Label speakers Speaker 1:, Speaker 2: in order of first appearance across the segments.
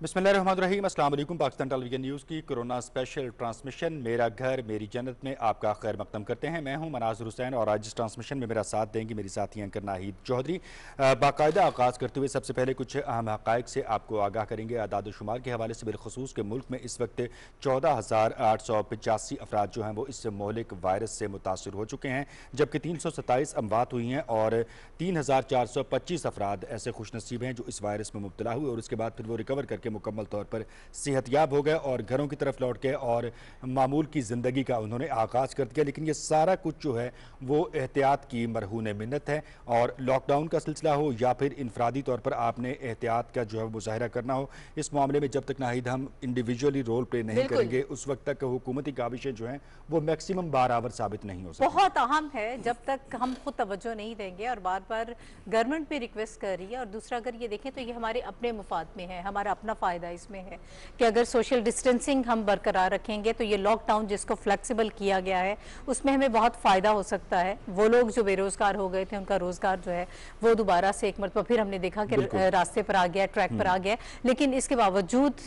Speaker 1: बिस्मिल्लाहिर्रहमानिर्रहीम। अस्सलाम वालेकुम। पाकिस्तान टेलीविजन न्यूज़ की कोरोना स्पेशल ट्रांसमिशन मेरा घर मेरी जन्नत में आपका खैर मकदम करते हैं। मैं हूं मनाज़िर हुसैन और आज इस ट्रांसमिशन में मेरा साथ देंगी मेरी साथी एंकर नाहिद चौधरी। बाकायदा आगाज़ करते हुए सबसे पहले कुछ अहम हक़ाइक़ से आपको आगाह करेंगे। आदाद शुमार के हवाले से बिलखुसूस के मुल्क में इस वक्त 14,885 अफराद जो हैं वो इस मोहलिक वायरस से मुतासर हो चुके हैं, जबकि 327 अमवात हुई हैं और 3,425 अफराद ऐसे खुशनसीब हैं जो इस वायरस में मुब्तला हुए और उसके बाद फिर वो रिकवर करके मुकम्मल तौर पर सेहतयाब हो गए और घरों की तरफ लौट गए और मामूल की ज़िंदगी का उन्होंने आगाज़ कर दिया। लेकिन ये सारा कुछ जो है वो एहतियात की मरहून मिन्नत है और लॉकडाउन का सिलसिला हो या फिर इनफरादी तौर पर आपने एहतियात का जो है मुजाहिरा करना हो, इस मामले में जब तक नाहिद हम इंडिविजुअली रोल प्ले नहीं करेंगे उस वक्त तक हुकूमती काविशें जो हैं वो मैक्सिमम बारआवर साबित नहीं हो सकती।
Speaker 2: बहुत अहम है जब तक हम खुद तवज्जो नहीं देंगे और बार बार गवर्नमेंट भी रिक्वेस्ट कर रही है। और दूसरा अगर ये देखें तो ये हमारे अपने मुफाद में है, हमारा अपना फ़ायदा इसमें है कि अगर सोशल डिस्टेंसिंग हम बरकरार रखेंगे तो ये लॉकडाउन जिसको फ्लेक्सिबल किया गया है उसमें हमें बहुत फ़ायदा हो सकता है। वो लोग जो बेरोज़गार हो गए थे उनका रोज़गार जो है वो दोबारा से एक मरतबा फिर हमने देखा कि रास्ते पर आ गया, ट्रैक पर आ गया। लेकिन इसके बावजूद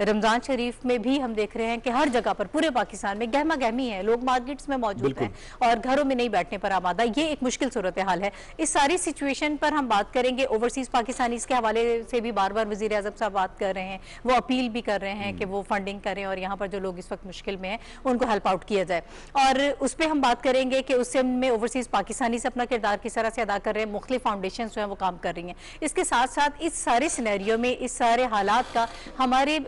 Speaker 2: रमज़ान शरीफ में भी हम देख रहे हैं कि हर जगह पर पूरे पाकिस्तान में गहमा गहमी है, लोग मार्केट्स में मौजूद हैं और घरों में नहीं बैठने पर आमादा। ये एक मुश्किल सूरत हाल है। इस सारी सिचुएशन पर हम बात करेंगे। ओवरसीज़ पाकिस्तानीज़ के हवाले से भी बार बार वज़ीर आज़म साहब बात कर रहे हैं, वो अपील भी कर रहे हैं कि वो फंडिंग करें और यहाँ पर जो लोग इस वक्त मुश्किल में हैं उनको हेल्प आउट किया जाए। और उस पर हम बात करेंगे कि उससे में ओवरसीज़ पाकिस्तानी से अपना किरदार किस तरह से अदा कर रहे हैं, मुख्तलिफ फाउंडेशन जो हैं वो काम कर रही हैं। इसके साथ साथ इस सारे सिनेरियो में, इस सारे हालात का हमारे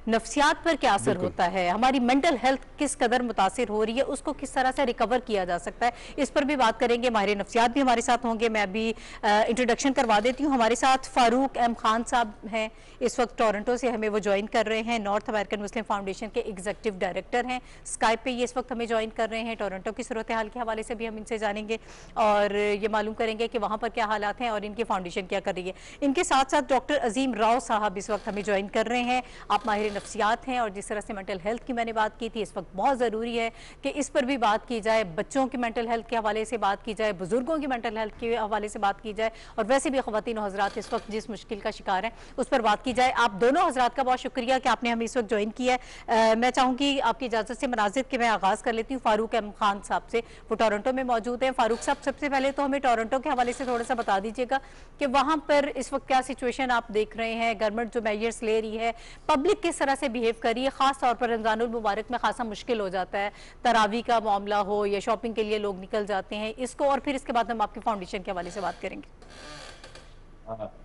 Speaker 2: नफ्सियात पर क्या असर होता है, हमारी मेंटल हेल्थ किस कदर मुतासिर हो रही है, उसको किस तरह से रिकवर किया जा सकता है, इस पर भी बात करेंगे। माहिर नफ्सियात भी हमारे साथ होंगे। मैं अभी इंट्रोडक्शन करवा देती हूँ। हमारे साथ फारूक एम खान साहब हैं, इस वक्त टोरंटो से हमें वो ज्वाइन कर रहे हैं। नॉर्थ अमेरिकन मुस्लिम फाउंडेशन के एग्जीक्यूटिव डायरेक्टर हैं। स्काइप पे ये इस वक्त हमें ज्वाइन कर रहे हैं। टोरंटो की सूरत हाल के हवाले से भी हम इनसे जानेंगे और ये मालूम करेंगे कि वहाँ पर क्या हालात हैं और इनकी फाउंडेशन क्या कर रही है। इनके साथ साथ डॉक्टर अजीम राव साहब इस वक्त हमें ज्वाइन कर रहे हैं। आप माहिर नफ्सियात हैं और जिस तरह से मेंटल हेल्थ की मैंने बात की थी, इस वक्त बहुत ज़रूरी है कि इस पर भी बात की जाए। बच्चों की मेंटल हेल्थ के हवाले से बात की जाए, बुजुर्गों की मेंटल हेल्थ के हवाले से बात की जाए और वैसे भी ख़वातीन हज़रात इस वक्त जिस मुश्किल का शिकार हैं उस पर बात की जाए। आप दोनों हज़रात का बहुत शुक्रिया कि आपने हमें इस वक्त ज्वाइन किया है। मैं चाहूँगी आपकी इजाज़त से मनाज़िर के मैं आगाज़ कर लेती हूँ फारूक एम खान साहब से। वो टोरंटो में मौजूद हैं। फारूक साहब, सबसे पहले तो हमें टोरंटो के हवाले से थोड़ा सा बता दीजिएगा कि वहाँ पर इस वक्त क्या सिचुएशन आप देख रहे हैं, गवर्नमेंट जो मेजर्स ले रही है, पब्लिक किस तरह से बिहेव कर रही है। ख़ास तौर पर रमज़ानुल मुबारक में खासा मुश्किल हो जाता है, तरावी का मामला हो या शॉपिंग के लिए लोग निकल जाते हैं, इसको और फिर इसके बाद हम आपकी फाउंडेशन के हवाले से बात करेंगे।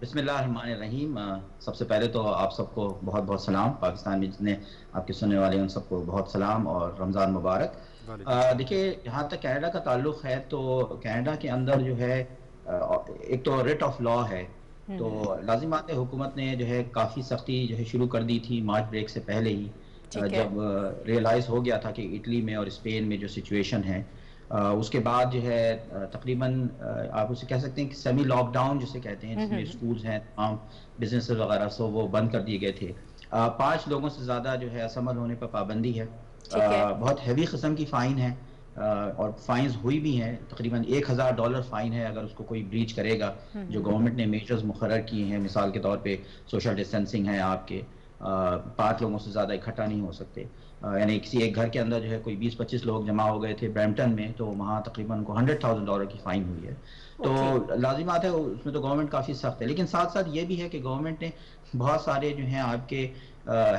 Speaker 3: बिस्मिल्लाहिर्रहमानिर्रहीम। सबसे पहले तो आप सबको बहुत बहुत सलाम। पाकिस्तान में जितने आपके सुनने वाले हैं उन सबको बहुत सलाम और रमज़ान मुबारक। देखिए, जहाँ तक कनाडा का ताल्लुक़ है तो कनाडा के अंदर जो है एक तो रेट ऑफ लॉ है, तो लाजिमात हुकूमत ने जो है काफ़ी सख्ती जो है शुरू कर दी थी मार्च ब्रेक से पहले ही, जब रियलाइज़ हो गया था कि इटली में और स्पेन में जो सिचुएशन है उसके बाद जो है तकरीबन आप उसे कह सकते हैं कि सेमी लॉकडाउन जिसे कहते हैं, जिसमें स्कूल्स हैं, तमाम बिजनेस वगैरह सो वो बंद कर दिए गए थे। 5 लोगों से ज़्यादा जो है असम्बल होने पर पाबंदी है। बहुत हैवी किस्म की फ़ाइन है और फाइन्स हुई भी हैं। तकरीबन $1,000 फ़ाइन है अगर उसको कोई ब्रीच करेगा। जो गवर्नमेंट ने मेजर्स मुकर्रर किए हैं, मिसाल के तौर पे सोशल डिस्टेंसिंग है, आपके 5 लोगों से ज़्यादा इकट्ठा नहीं हो सकते। यानी किसी एक घर के अंदर जो है कोई 20-25 लोग जमा हो गए थे ब्रैम्पटन में, तो वहाँ तकरीबन उनको $100,000 की फ़ाइन हुई है। तो लाजिमात है, उसमें तो गवर्नमेंट काफ़ी सख्त है। लेकिन साथ साथ ये भी है कि गवर्नमेंट ने बहुत सारे जो हैं आपके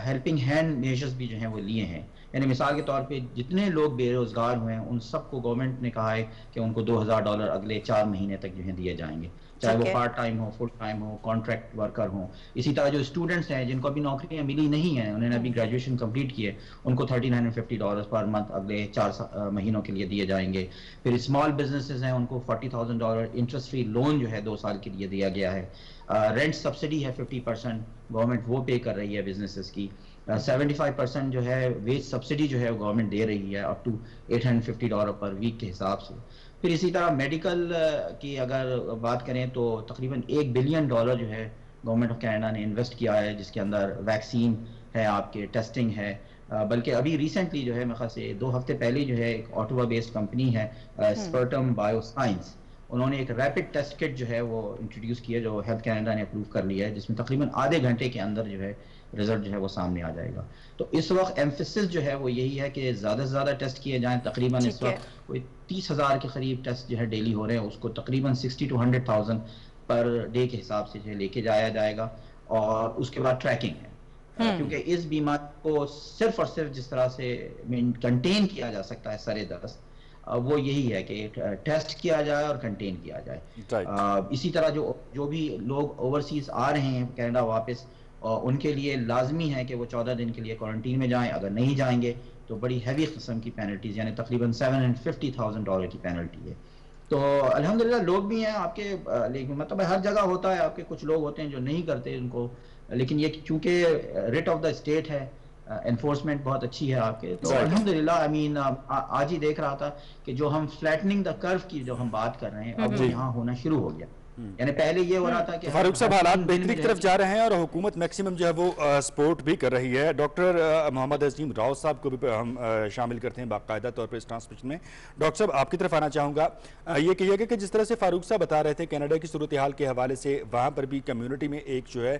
Speaker 3: हेल्पिंग हैंड मेजर्स भी जो हैं वो लिए हैं। यानी मिसाल के तौर पे जितने लोग बेरोज़गार हुए हैं उन सबको गवर्नमेंट ने कहा है कि उनको $2,000 अगले 4 महीने तक जो है दिए जाएंगे, चाहे वो पार्ट टाइम हो, फुल टाइम हो, कॉन्ट्रैक्ट वर्कर हो। इसी तरह जो स्टूडेंट्स हैं जिनको अभी नौकरियां मिली नहीं हैं, उन्होंने अभी ग्रेजुएशन कंप्लीट की है, उनको $1,350 पर मंथ अगले 4 महीनों के लिए दिए जाएंगे। फिर स्मॉल बिजनेसेस हैं, उनको $40,000 इंटरेस्ट फ्री लोन जो है 2 साल के लिए दिया गया है। रेंट सब्सिडी है 50%, गवर्नमेंट वो पे कर रही है बिजनेसेस की। 75% जो है वेज सब्सिडी जो है वो गवर्नमेंट दे रही है अप टू $850 पर वीक के हिसाब से। फिर इसी तरह मेडिकल की अगर बात करें तो तकरीबन $1 बिलियन जो है गवर्नमेंट ऑफ कनाडा ने इन्वेस्ट किया है, जिसके अंदर वैक्सीन है, आपके टेस्टिंग है। बल्कि अभी रिसेंटली जो है मेरे ख्याल से 2 हफ्ते पहले जो है एक ऑटोवा बेस्ड कंपनी है स्पर्टम बायोसाइंस, उन्होंने एक रैपिड टेस्ट किट जो है वो इंट्रोड्यूस किया, जो हेल्थ कैनेडा ने अप्रूव कर लिया है, जिसमें तकरीबन आधे घंटे के अंदर जो है रिजल्ट जो है वो सामने आ जाएगा। तो इस वक्त एम्फेसिस जो है वो यही है कि ज़्यादा से ज़्यादा टेस्ट किए जाएं। तकरीबन इस वक्त कोई 30,000 के करीब टेस्ट जो है डेली हो रहे हैं, उसको तकरीबन 60 to 100,000 पर डे के हिसाब से जो है लेके जाया जाएगा। और उसके बाद ट्रैकिंग है, क्योंकि इस बीमारी को सिर्फ और सिर्फ जिस तरह से कंटेन किया जा सकता है सरे दस्त, वो यही है कि टेस्ट किया जाए और कंटेन किया जाए। इसी तरह जो भी लोग ओवरसीज आ रहे हैं कनाडा वापस, उनके लिए लाजमी है कि वो 14 दिन के लिए क्वारंटीन में जाएं। अगर नहीं जाएंगे तो बड़ी हैवी किस्म की पेनल्टीज, यानी तकरीबन $750,000 की पेनल्टी है। तो अल्हम्दुलिल्लाह लोग भी हैं आपके, लेकिन मतलब हर जगह होता है, आपके कुछ लोग होते हैं जो नहीं करते उनको, लेकिन ये चूंकि रिट ऑफ द स्टेट है, एनफोर्समेंट बहुत अच्छी है आपके, तो अल्हम्दुलिल्लाह आई मीन आज ही देख रहा था कि जो हम फ्लैटनिंग द कर्व की जो हम बात कर रहे हैं, अब वो यहाँ होना शुरू हो गया। यानी पहले ये हो रहा था कि
Speaker 1: फारूक साहब हालात बेहतरी की तरफ जा रहे हैं और हुकूमत मैक्सिमम जो है वो सपोर्ट भी कर रही है। डॉक्टर मोहम्मद अजीम राव साहब को भी हम शामिल करते हैं बाकायदा तौर पर इस ट्रांसमिशन में। डॉक्टर साहब आपकी तरफ आना चाहूँगा, ये कहिएगा कि जिस तरह से फारूक साहब बता रहे थे कनाडा की सूरत हाल के हवाले से, वहाँ पर भी कम्यूनिटी में एक जो है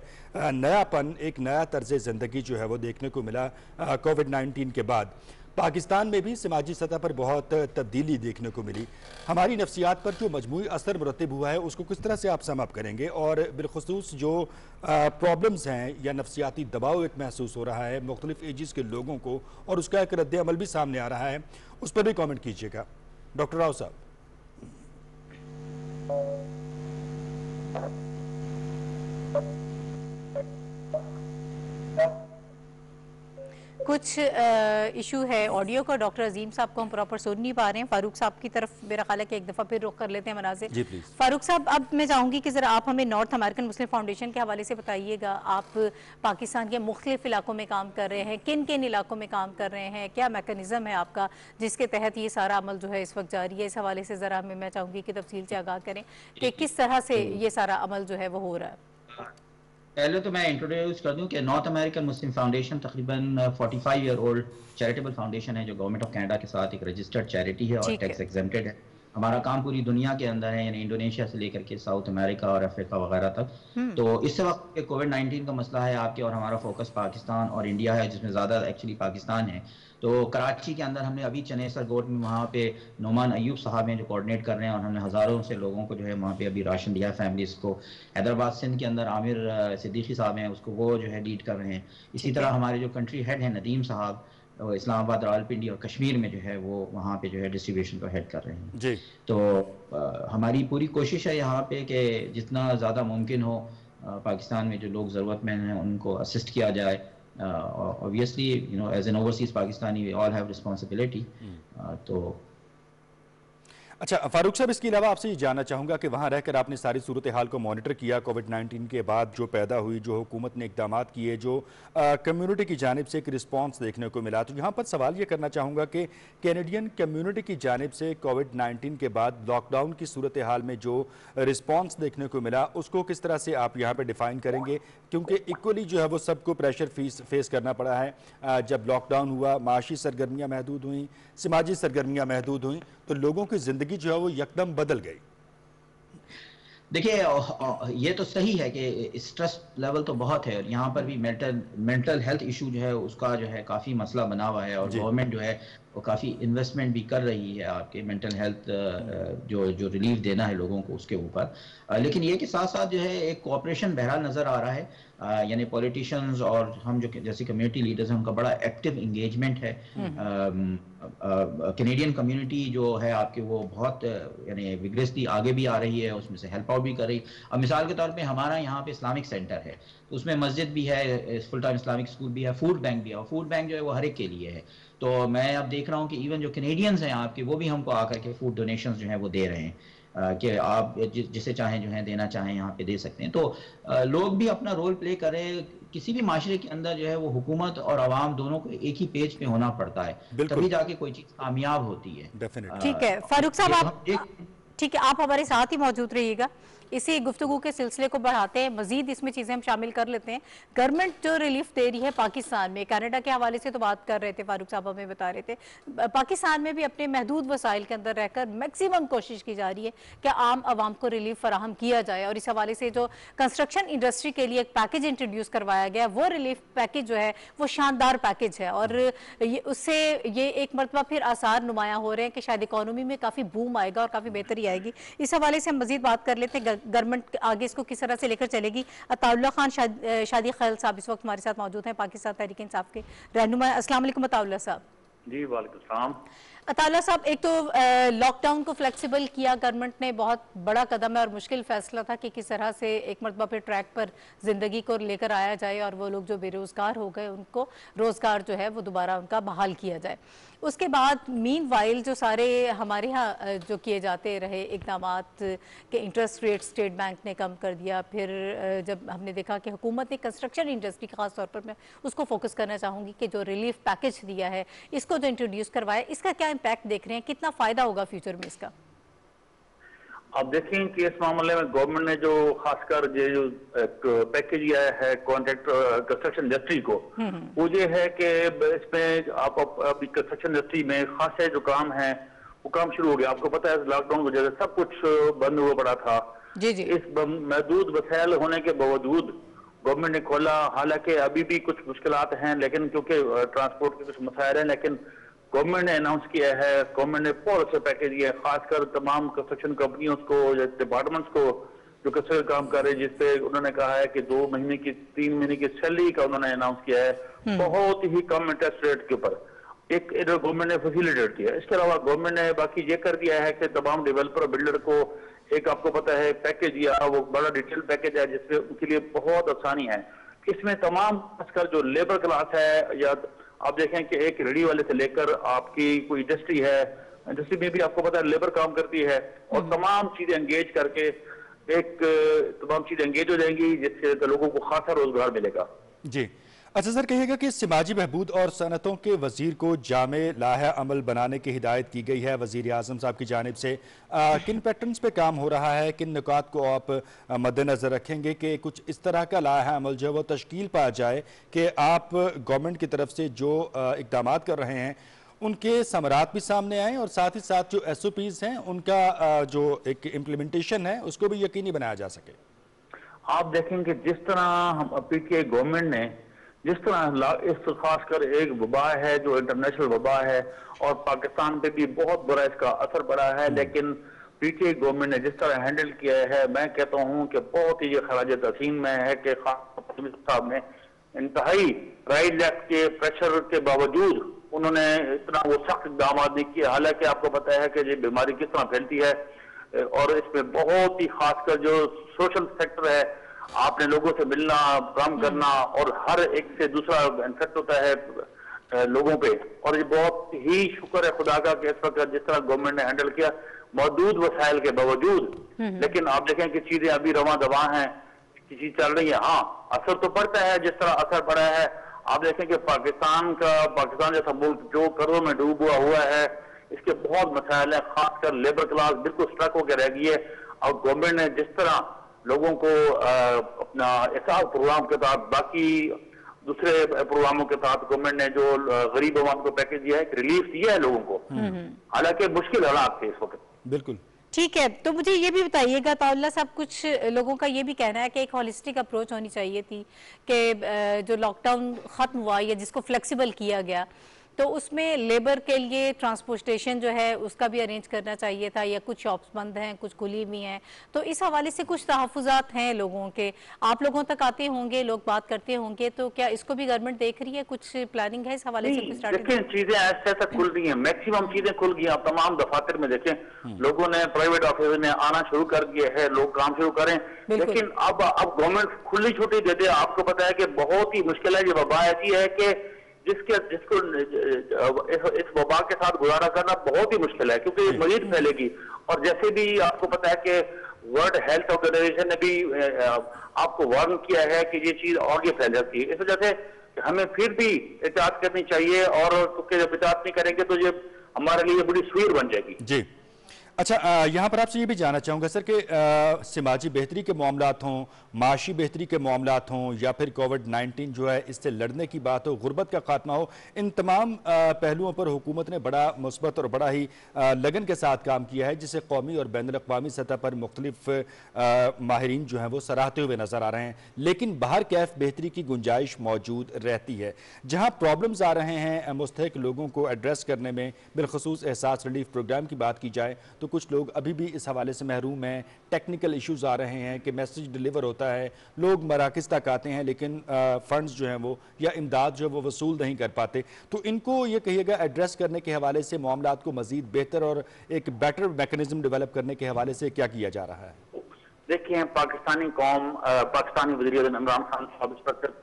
Speaker 1: नयापन, एक नया तर्ज ज़िंदगी जो है वो देखने को मिला कोविड-19 के बाद। पाकिस्तान में भी समाजी सतह पर बहुत तब्दीली देखने को मिली। हमारी नफ्सियात पर जो मजमूई असर मुरतब हुआ है उसको किस तरह से आप सम अप करेंगे, और बिलखुसूस जो प्रॉब्लम्स हैं या नफ्सियाती दबाव एक महसूस हो रहा है मुख्तलिफ एजेस के लोगों को, और उसका एक रद्द अमल भी सामने आ रहा है, उस पर भी कॉमेंट कीजिएगा डॉक्टर राव साहब।
Speaker 2: कुछ इशू है ऑडियो का, डॉक्टर अजीम साहब को हम प्रॉपर सुन नहीं पा रहे हैं। फारूक साहब की तरफ मेरा ख्याल है कि एक दफ़ा फिर रुख कर लेते हैं मनाज़िर। फारूक साहब, अब मैं चाहूँगी कि ज़रा आप हमें नॉर्थ अमेरिकन मुस्लिम फाउंडेशन के हवाले से बताइएगा। आप पाकिस्तान के मुख्तलिफ इलाकों में काम कर रहे हैं, किन किन इलाकों में काम कर रहे हैं, क्या मैकेनिज़्म है आपका जिसके तहत ये सारा अमल जो है इस वक्त जारी है? इस हवाले से ज़रा हमें मैं चाहूँगी कि तफसील से आगाह करें कि किस तरह से ये सारा अमल जो है वो हो रहा है।
Speaker 3: पहले तो मैं इंट्रोड्यूस कर दूं कि नॉर्थ अमेरिकन मुस्लिम फाउंडेशन तकरीबन 45 ईयर ओल्ड चैरिटेबल फाउंडेशन है, जो गवर्नमेंट ऑफ कनाडा के साथ एक रजिस्टर्ड चैरिटी है और टैक्स एग्जेम्प्टेड है। हमारा काम पूरी दुनिया के अंदर है, यानी इंडोनेशिया से लेकर के साउथ अमेरिका और अफ्रीका वगैरह तक। तो इस वक्त कोविड-19 का मसला है आपके, और हमारा फोकस पाकिस्तान और इंडिया है, जिसमें ज़्यादा एक्चुअली पाकिस्तान है। तो कराची के अंदर हमने अभी चनेसर गोट में वहाँ पे नोमान अयूब साहब हैं जो कोऑर्डिनेट कर रहे हैं, और हमने हज़ारों से लोगों को जो है वहाँ पे अभी राशन दिया है फैमिलीज़ को। हैदराबाद सिंध के अंदर आमिर सिद्दीकी साहब हैं, उसको वो जो है लीड कर रहे हैं। इसी तरह हमारे जो कंट्री हेड हैं नदीम साहब, इस्लामाबाद, रावलपिंडी और कश्मीर में जो है वो वहाँ पे जो है डिस्ट्रीब्यूशन को हेड कर रहे हैं जी। तो हमारी पूरी कोशिश है यहाँ पे कि जितना ज़्यादा मुमकिन हो पाकिस्तान में जो लोग ज़रूरतमंद हैं उनको असिस्ट किया जाए। Obviously, you know, as an overseas Pakistani, we all have responsibility. तो
Speaker 1: अच्छा फारूक साहब, इसके अलावा आपसे ये जानना चाहूँगा कि वहाँ रहकर आपने सारी सूरत हाल को मॉनिटर किया, कोविड-19 के बाद जो पैदा हुई, जो हुकूमत ने इक़दाम किए, जो कम्युनिटी की जानिब से एक रिस्पांस देखने को मिला। तो यहाँ पर सवाल ये करना चाहूँगा कि कैनेडियन कम्युनिटी की जानिब से कोविड-19 के बाद लॉकडाउन की सूरत हाल में जो रिस्पांस देखने को मिला, उसको किस तरह से आप यहाँ पर डिफ़ाइन करेंगे? क्योंकि इक्वली जो है वो सबको प्रेशर फेस करना पड़ा है। जब लॉकडाउन हुआ, माशी सरगर्मियाँ महदूद हुई, समाजी सरगर्मियाँ महदूद हुई, तो लोगों की ज़िंदगी जो है वो यकदम बदल गई।
Speaker 3: देखिए, ये तो सही है कि स्ट्रेस लेवल तो बहुत है, और यहाँ पर भी मेंटल हेल्थ इशू जो है उसका जो है काफ़ी मसला बना हुआ है, और गवर्नमेंट जो है वो काफ़ी इन्वेस्टमेंट भी कर रही है आपके मेंटल हेल्थ जो रिलीफ देना है लोगों को उसके ऊपर। लेकिन ये के साथ साथ जो है एक कोऑपरेशन बहरहाल नज़र आ रहा है, यानी पॉलिटिशियंस और हम जो जैसे कम्युनिटी लीडर्स हैं उनका बड़ा एक्टिव इंगेजमेंट है। कैनेडियन कम्युनिटी जो है आपके वो बहुत यानी विग्रेसली आगे भी आ रही है, उसमें से हेल्प आउट भी कर रही है। अब मिसाल के तौर पे हमारा यहाँ पे इस्लामिक सेंटर है, तो उसमें मस्जिद भी है, फुल टाइम इस्लामिक स्कूल भी है, फूड बैंक भी है, और फूड बैंक जो है वो हर एक के लिए है। तो मैं अब देख रहा हूँ कि इवन जो कैनेडियंस हैं आपके, वो भी हमको आकर के फूड डोनेशंस जो है वो दे रहे हैं, कि आप जिसे चाहें जो है देना चाहें यहाँ पे दे सकते हैं। तो लोग भी अपना रोल प्ले कर रहे हैं। किसी भी माशरे के अंदर जो है वो हुकूमत और आवाम दोनों को एक ही पेज पे होना पड़ता है, तभी जाके कोई चीज कामयाब होती है।
Speaker 2: ठीक है फारूक साहब, आप ठीक है, आप हमारे साथ ही मौजूद रहिएगा। इसी गुफ्तगू के सिलसिले को बढ़ाते हैं, मजीद इसमें चीज़ें हम शामिल कर लेते हैं। गवर्नमेंट जो रिलीफ दे रही है पाकिस्तान में, कनाडा के हवाले से तो बात कर रहे थे, फारूक साहब हमें बता रहे थे, पाकिस्तान में भी अपने महदूद वसाइल के अंदर रहकर मैक्सिमम कोशिश की जा रही है कि आम आवाम को रिलीफ फराहम किया जाए। और इस हवाले से जो कंस्ट्रक्शन इंडस्ट्री के लिए एक पैकेज इंट्रोड्यूस करवाया गया, वो रिलीफ पैकेज जो है वो शानदार पैकेज है और उससे ये एक मरतबा फिर आसार नुमाया हो रहे हैं कि शायद इकोनॉमी में काफ़ी बूम आएगा और काफ़ी बेहतरी आएगी। इस हवाले से हम मजीद बात कर लेते हैं, गवर्नमेंट आगे इसको किस तरह से लेकर चलेगी। अताउल्लाह खान शादी खैल साहब इस वक्त हमारे साथ मौजूद हैं, पाकिस्तान तहरीक इंसाफ के रहनुमा। अस्सलाम वालेकुम अताउल्लाह साहब।
Speaker 4: जी वालेकुम सलाम।
Speaker 2: अताउल्लाह साहब, एक तो लॉकडाउन को फ्लेक्सिबल किया गवर्नमेंट ने, बहुत बड़ा कदम है और मुश्किल फैसला था कि किस तरह से एक मरतबा फिर ट्रैक पर ज़िंदगी को लेकर आया जाए और वो लोग जो बेरोज़गार हो गए उनको रोज़गार जो है वो दोबारा उनका बहाल किया जाए। उसके बाद मीन वाइल जो सारे हमारे यहाँ जो किए जाते रहे इकदामात के इंटरेस्ट रेट स्टेट बैंक ने कम कर दिया, फिर जब हमने देखा कि हुकूमत ने कंस्ट्रक्शन इंडस्ट्री के ख़ास तौर पर मैं उसको फोकस करना चाहूँगी कि जो रिलीफ पैकेज दिया है, इसको जो इंट्रोड्यूस करवाया, इसका क्या इम्पैक्ट देख रहे हैं, कितना फ़ायदा होगा फ्यूचर में इसका?
Speaker 4: आप देखें कि इस मामले में गवर्नमेंट ने जो खासकर जो एक पैकेज दिया है कॉन्ट्रैक्ट कंस्ट्रक्शन इंडस्ट्री को, वो ये है कि इसमें आप अभी कंस्ट्रक्शन इंडस्ट्री में खासे जो काम है वो काम शुरू हो गया। आपको पता है लॉकडाउन की वजह से सब कुछ बंद हुआ पड़ा था।
Speaker 2: जी जी।
Speaker 4: इस महदूद वसाइल होने के बावजूद गवर्नमेंट ने खोला, हालांकि अभी भी कुछ मुश्किलात हैं, लेकिन क्योंकि ट्रांसपोर्ट के कुछ मसाइल हैं, लेकिन गवर्नमेंट ने अनाउंस किया है, गवर्नमेंट ने बहुत अच्छा पैकेज दिया है, खासकर तमाम कंस्ट्रक्शन कंपनियों को, डिपार्टमेंट्स को जो कंस्ट्रक्शन काम कर रहे हैं, जिसपे उन्होंने कहा है कि 2 महीने की 3 महीने की सैलरी का उन्होंने अनाउंस किया है बहुत ही कम इंटरेस्ट रेट के ऊपर। एक इधर गवर्नमेंट ने फैसिलिटेट किया। इसके अलावा गवर्नमेंट ने बाकी ये कर दिया है कि तमाम डेवलपर बिल्डर को एक, आपको पता है, पैकेज दिया, वो बड़ा डिटेल पैकेज है जिसमें उनके लिए बहुत आसानी है। इसमें तमाम खासकर जो लेबर क्लास है, या आप देखें कि एक रेडी वाले से लेकर आपकी कोई इंडस्ट्री है, इंडस्ट्री में भी आपको पता है लेबर काम करती है, और तमाम चीजें एंगेज करके तमाम चीजें एंगेज हो जाएंगी, जिससे तो लोगों को खासा रोजगार मिलेगा।
Speaker 1: जी अच्छा सर, कहिएगा कि समाजी बहबूद और सनतों के वजीर को जामे लाहा अमल बनाने की हिदायत की गई है वजीर आज़म साहब की जानिब से। किन पैटर्न्स पे काम हो रहा है, किन नुकात को आप मद्देनज़र रखेंगे कि कुछ इस तरह का लाहा अमल जो है वो तश्कील पा जाए कि आप गवर्नमेंट की तरफ से जो इक़दाम कर रहे हैं उनके समरात भी सामने आए और साथ ही साथ जो SOPs हैं उनका जो एक इम्प्लीमेंटेशन है उसको भी यकीनी बनाया जा सके?
Speaker 4: आप देखेंगे जिस तरह हम अभी के गवर्नमेंट ने जिस तरह इस खासकर एक वबा है जो इंटरनेशनल वबा है और पाकिस्तान पे भी बहुत बुरा इसका असर पड़ा है, लेकिन पीटीआई गवर्नमेंट ने जिस तरह हैंडल किया है, मैं कहता हूं कि बहुत ही खराज तहसीन में है कि साहब ने इंतहाई राइट लेफ्ट के प्रेशर के बावजूद उन्होंने इतना वो सख्त इकदाम नहीं किए। हालांकि आपको पता है कि ये बीमारी किस तरह फैलती है, और इसमें बहुत ही खासकर जो सोशल सेक्टर है, आपने लोगों से मिलना, काम करना, और हर एक से दूसरा इन्फेक्ट होता है लोगों पे। और ये बहुत ही शुक्र है खुदा का कि इस वक्त जिस तरह गवर्नमेंट ने हैंडल किया मौजूद वसाइल के बावजूद, लेकिन आप देखें कि चीजें अभी रवां दवा हैं, चीज चल रही है। हाँ, असर तो पड़ता है जिस तरह असर पड़ा है। आप देखें कि पाकिस्तान जैसा मुल्क जो कर्जों में डूबा हुआ है, इसके बहुत मसाइल है, खासकर लेबर क्लास बिल्कुल स्ट्रक होकर रह गई है। और गवर्नमेंट ने जिस तरह लोगों को अपना एहसास प्रोग्राम के तहत, बाकी दूसरे प्रोग्रामों के तहत गवर्नमेंट ने जो गरीब आवाम को पैकेज दिया है, रिलीफ दिया है लोगों को, हालांकि मुश्किल हालात थे इस वक्त।
Speaker 1: बिल्कुल
Speaker 2: ठीक है, तो मुझे ये भी बताइएगा अताउल्लाह साहब, कुछ लोगों का ये भी कहना है कि एक हॉलिस्टिक अप्रोच होनी चाहिए थी कि जो लॉकडाउन ख़त्म हुआ या जिसको फ्लेक्सिबल किया गया, तो उसमें लेबर के लिए ट्रांसपोर्टेशन जो है उसका भी अरेंज करना चाहिए था, या कुछ शॉप्स बंद हैं, कुछ खुली हुई हैं, तो इस हवाले से कुछ तहफ़्फ़ुज़ात हैं लोगों के, आप लोगों तक आते होंगे, लोग बात करते होंगे, तो क्या इसको भी गवर्नमेंट देख रही है, कुछ प्लानिंग है इस हवाले से?
Speaker 4: देखिए चीजें ऐसे ऐसा खुल रही हैं, मैक्सिमम चीजें खुल गई। आप तमाम दफातर में देखें, लोगों ने, प्राइवेट ऑफिस ने आना शुरू कर दिया है, लोग काम शुरू करें, लेकिन अब गवर्नमेंट खुली छुट्टी देते। आपको पता है कि बहुत ही मुश्किल है, ये वबा ऐसी है कि जिसको इस वबा के साथ गुजारा करना बहुत ही मुश्किल है, क्योंकि ये मजीद फैलेगी। और जैसे भी आपको पता है कि वर्ल्ड हेल्थ ऑर्गेनाइजेशन ने भी आपको वार्न किया है कि ये चीज आगे फैल जाती है। इस वजह से हमें फिर भी एहतियात करनी चाहिए, और क्योंकि जब एहतियात नहीं करेंगे तो ये हमारे लिए बड़ी सुईर बन जाएगी।
Speaker 1: जी अच्छा, यहाँ पर आपसे ये भी जानना चाहूँगा सर कि समाजी बेहतरी के मामलात हों, माशी बेहतरी के मामलात हों, या फिर कोविड-19 जो है इससे लड़ने की बात हो, गुर्बत का खात्मा हो, इन तमाम पहलुओं पर हुकूमत ने बड़ा मुस्बत और बड़ा ही लगन के साथ काम किया है, जिसे कौमी और बैनुल-अक़वामी सतह पर मुख्तलिफ माहिरीन जो हैं वो सराहते हुए नज़र आ रहे हैं। लेकिन बाहर कैफ बेहतरी की गुंजाइश मौजूद रहती है। जहाँ प्रॉब्लम्स आ रहे हैं मुस्तहिक लोगों को एड्रेस करने में, बिलखसूस एहसास रिलीफ प्रोग्राम की बात की जाए तो कुछ लोग अभी भी इस हवाले से महरूम हैं। टेक्निकल इश्यूज़ आ रहे हैं कि मैसेज डिलीवर होता है, लोग मराकज़ तक आते हैं लेकिन फ़ंड्स जो हैं वो या इमदाद जो है वो वसूल नहीं कर पाते। तो इनको ये कहिएगा एड्रेस करने के हवाले से, मामलात को मज़ीद बेहतर और एक बेटर मैकेनिज़्म डेवलप करने के हवाले से क्या किया जा रहा है?
Speaker 4: देखिए, पाकिस्तानी कौम, पाकिस्तानी वज़ीर-ए-आज़म इमरान खान साहब इस वक्त